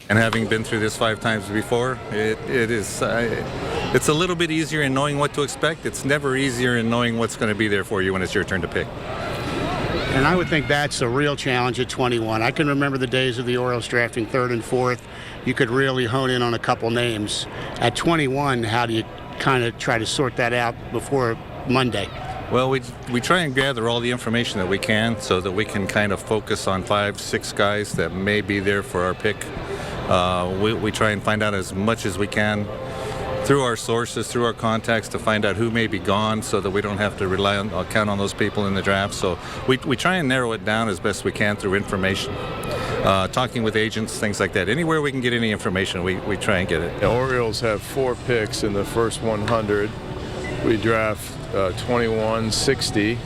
And having been through this 5 times before, it's a little bit easier in knowing what to expect. It's never easier in knowing what's going to be there for you when it's your turn to pick. And I would think that's a real challenge at 21. I can remember the days of the Orioles drafting 3rd and 4th. You could really hone in on a couple names. At 21, how do you kind of try to sort that out before Monday? Well, we try and gather all the information that we can so that we can kind of focus on 5, 6 guys that may be there for our pick. We try and find out as much as we can through our sources, through our contacts, to find out who may be gone so that we don't have to count on those people in the draft. So we try and narrow it down as best we can through information, talking with agents, things like that. Anywhere we can get any information, we try and get it. The Orioles have 4 picks in the first 100. We draft 21, 60.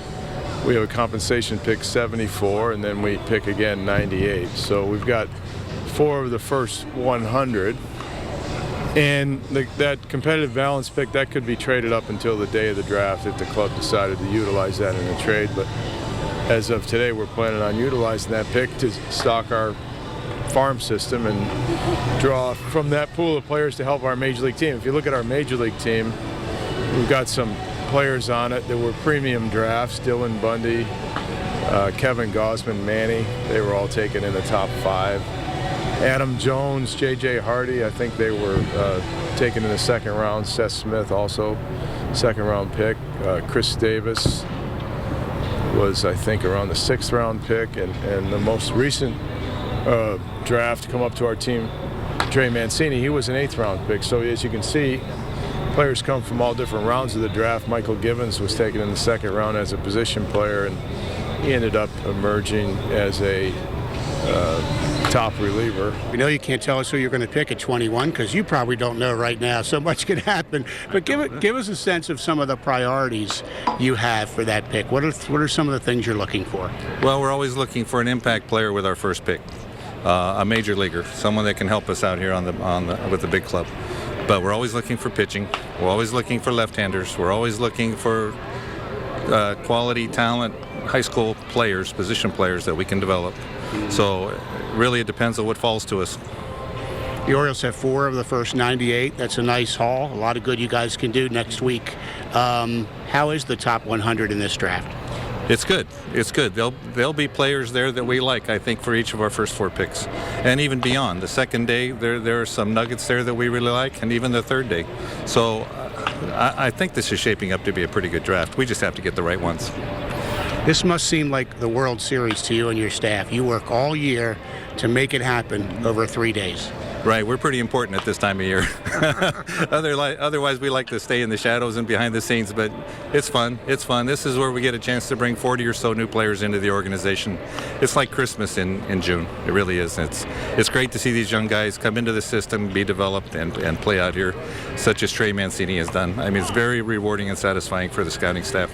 We have a compensation pick 74, and then we pick again 98. So we've got 4 of the first 100. And that competitive balance pick, that could be traded up until the day of the draft if the club decided to utilize that in a trade. But as of today, we're planning on utilizing that pick to stock our farm system and draw from that pool of players to help our Major League team. If you look at our Major League team, we've got some players on it that were premium drafts. Dylan Bundy, Kevin Gausman, Manny, they were all taken in the top 5. Adam Jones, J.J. Hardy, I think they were taken in the 2nd round. Seth Smith also 2nd round pick. Chris Davis was, I think, around the 6th round pick. And the most recent draft to come up to our team, Trey Mancini, he was an 8th round pick. So as you can see, players come from all different rounds of the draft. Michael Givens was taken in the 2nd round as a position player, and he ended up emerging as a top reliever. We know you can't tell us who you're going to pick at 21 because you probably don't know right now. So much could happen. But give us a sense of some of the priorities you have for that pick. What are some of the things you're looking for? Well, we're always looking for an impact player with our first pick, a major leaguer, someone that can help us out here with the big club. But we're always looking for pitching. We're always looking for left-handers. We're always looking for quality talent, high school players, position players that we can develop. So really it depends on what falls to us. The Orioles have 4 of the first 98. That's a nice haul. A lot of good you guys can do next week. How is the top 100 in this draft? It's good. It's good. There'll be players there that we like, I think, for each of our first 4 picks. And even beyond. The 2nd day, there are some nuggets there that we really like, and even the 3rd day. So I think this is shaping up to be a pretty good draft. We just have to get the right ones. This must seem like the World Series to you and your staff. You work all year to make it happen over 3 days. Right, we're pretty important at this time of year. Otherwise, we like to stay in the shadows and behind the scenes, but it's fun. It's fun. This is where we get a chance to bring 40 or so new players into the organization. It's like Christmas in June. It really is. It's great to see these young guys come into the system, be developed, and play out here, such as Trey Mancini has done. I mean, it's very rewarding and satisfying for the scouting staff.